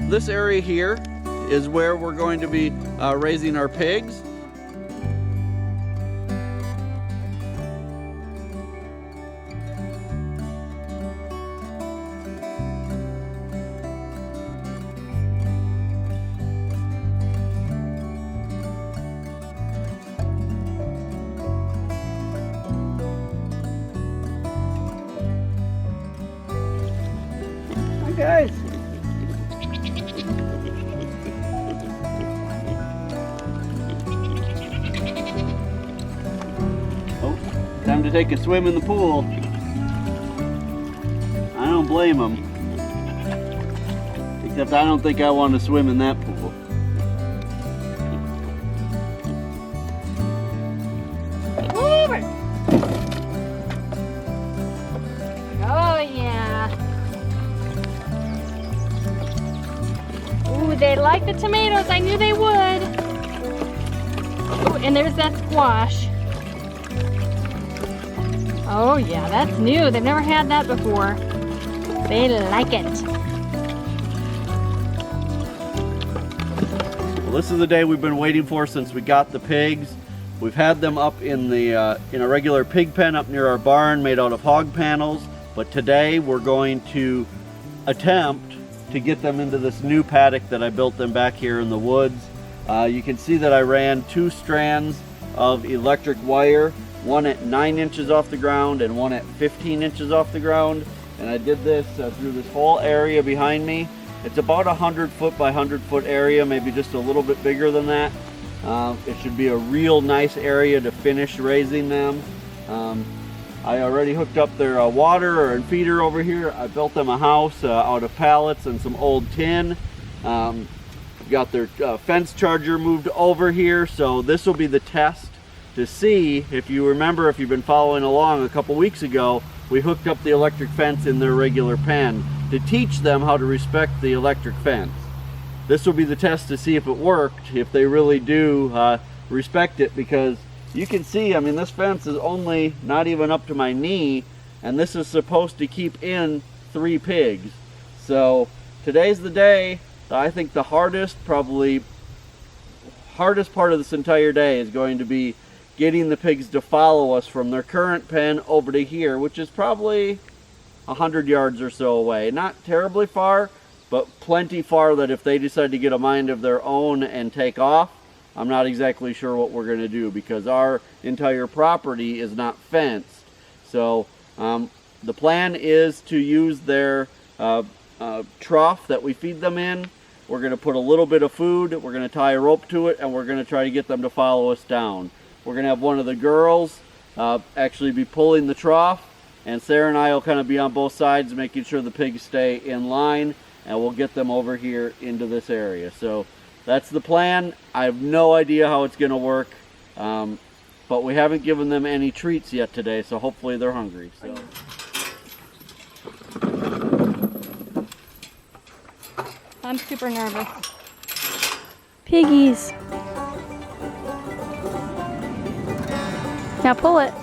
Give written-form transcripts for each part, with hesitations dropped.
this area here is where we're going to be raising our pigs. Guys, oh, time to take a swim in the pool. I don't blame them, except I don't think I want to swim in that pool. Oh yeah. Ooh, they like the tomatoes. I knew they would. Ooh, and there's that squash. Oh yeah, that's new. They've never had that before. They like it. Well, this is the day we've been waiting for since we got the pigs. We've had them up in the in a regular pig pen up near our barn made out of hog panels, but today we're going to attempt to get them into this new paddock that I built them back here in the woods. You can see that I ran 2 strands of electric wire, one at 9 inches off the ground and one at 15 inches off the ground. And I did this through this whole area behind me. It's about 100 foot by 100 foot area, maybe just a little bit bigger than that. It should be a real nice area to finish raising them. I already hooked up their water and feeder over here. I built them a house out of pallets and some old tin. Got their fence charger moved over here, so this will be the test to see. If you remember, if you've been following along, a couple weeks ago we hooked up the electric fence in their regular pen to teach them how to respect the electric fence. This will be the test to see if it worked, if they really do respect it, because you can see, I mean, this fence is only not even up to my knee, and this is supposed to keep in 3 pigs. So today's the day. I think the probably hardest part of this entire day is going to be getting the pigs to follow us from their current pen over to here, which is probably 100 yards or so away. Not terribly far, but plenty far that if they decide to get a mind of their own and take off, I'm not exactly sure what we're going to do, because our entire property is not fenced. So the plan is to use their trough that we feed them in. We're going to put a little bit of food, we're going to tie a rope to it, and we're going to try to get them to follow us down. We're going to have one of the girls actually be pulling the trough, and Sarah and I will kind of be on both sides making sure the pigs stay in line, and we'll get them over here into this area. So that's the plan. I have no idea how it's going to work, but we haven't given them any treats yet today, so hopefully they're hungry. So. I'm super nervous. Piggies. Now pull it.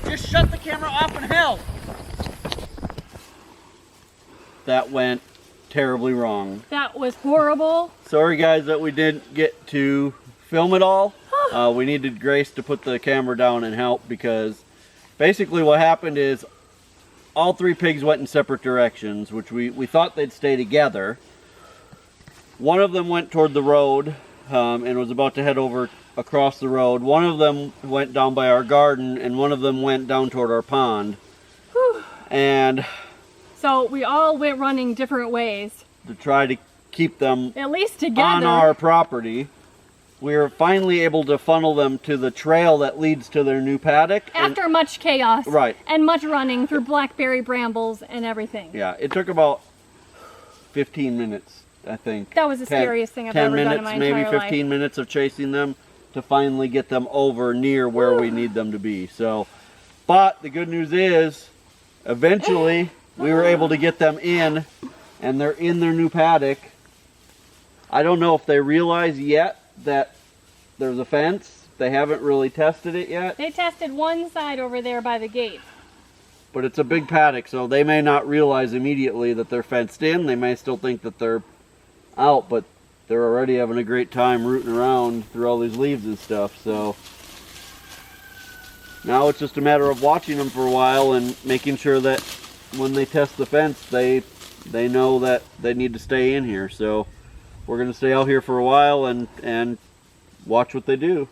Just shut the camera off and help. that went terribly wrong. That was horrible. Sorry guys that we didn't get to film it all. We needed Grace to put the camera down and help, because basically what happened is all 3 pigs went in separate directions, which we thought they'd stay together. One of them went toward the road and was about to head over across the road. One of them went down by our garden, and one of them went down toward our pond. Whew. And so we all went running different ways to try to keep them at least together on our property. We were finally able to funnel them to the trail that leads to their new paddock. After much chaos. Right. And much running through blackberry brambles and everything. Yeah, it took about 15 minutes, I think. That was the scariest thing I've ever done in my entire life. Maybe 15 minutes of chasing them to finally get them over near where we need them to be. So, but the good news is, eventually we were able to get them in, and they're in their new paddock. I don't know if they realize yet that there's a fence. They haven't really tested it yet. They tested one side over there by the gate. But it's a big paddock, so they may not realize immediately that they're fenced in. They may still think that they're out, but they're already having a great time rooting around through all these leaves and stuff. So now it's just a matter of watching them for a while and making sure that when they test the fence, they know that they need to stay in here. So we're going to stay out here for a while and watch what they do.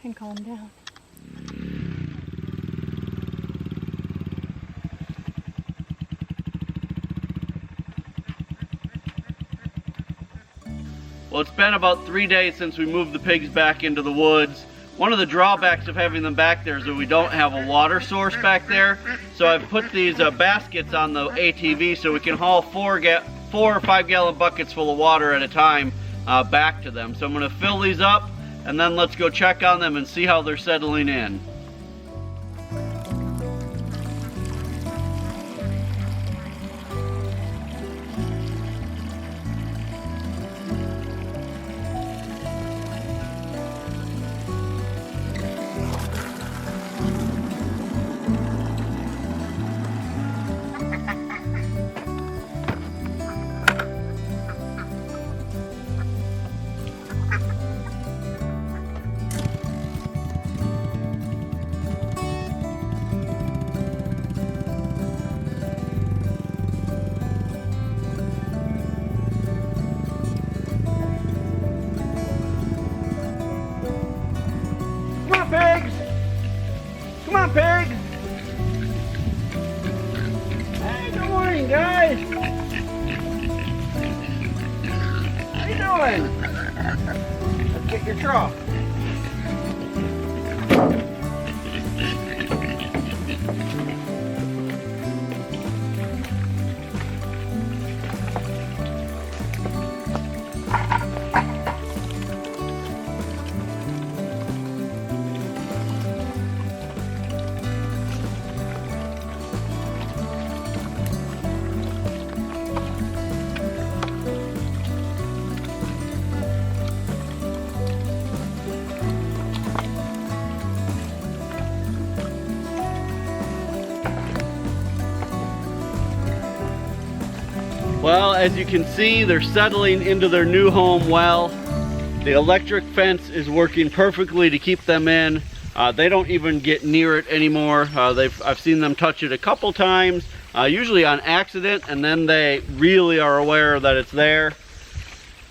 And calm down. Well, it's been about 3 days since we moved the pigs back into the woods. One of the drawbacks of having them back there is that we don't have a water source back there. So I've put these baskets on the ATV so we can haul 4 or 5 gallon buckets full of water at a time back to them. So I'm going to fill these up, and then let's go check on them and see how they're settling in. Pigs! Come on, pigs! Hey, good morning, guys! How you doing? Let's get your trough. Well, as you can see, they're settling into their new home well. The electric fence is working perfectly to keep them in. They don't even get near it anymore. I've seen them touch it a couple times, usually on accident, and then they really are aware that it's there.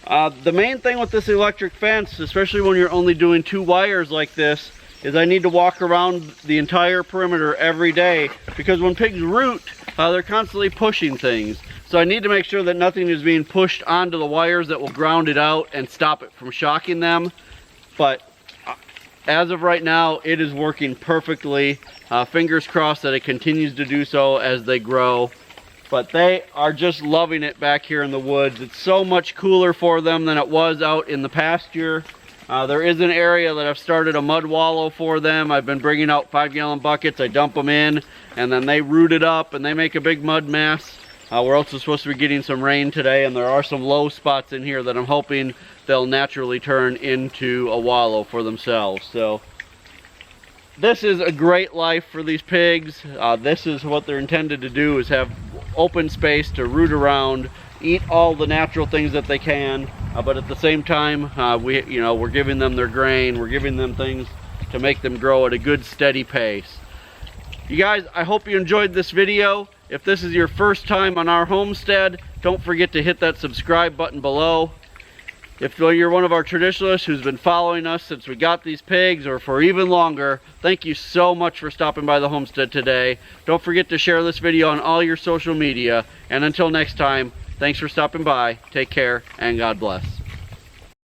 The main thing with this electric fence, especially when you're only doing 2 wires like this, is I need to walk around the entire perimeter every day, because when pigs root, they're constantly pushing things. So I need to make sure that nothing is being pushed onto the wires that will ground it out and stop it from shocking them. But as of right now, it is working perfectly. Fingers crossed that it continues to do so as they grow. But they are just loving it back here in the woods. It's so much cooler for them than it was out in the pasture. There is an area that I've started a mud wallow for them. I've been bringing out 5 gallon buckets. I dump them in, and then they root it up and they make a big mud mess. We're also supposed to be getting some rain today, and there are some low spots in here that I'm hoping they'll naturally turn into a wallow for themselves. So this is a great life for these pigs. This is what they're intended to do, is have open space to root around, eat all the natural things that they can, but at the same time, we're giving them their grain, we're giving them things to make them grow at a good steady pace. You guys, I hope you enjoyed this video. If this is your first time on our homestead, don't forget to hit that subscribe button below. If you're one of our traditionalists who's been following us since we got these pigs or for even longer, thank you so much for stopping by the homestead today. Don't forget to share this video on all your social media. And until next time, thanks for stopping by. Take care and God bless.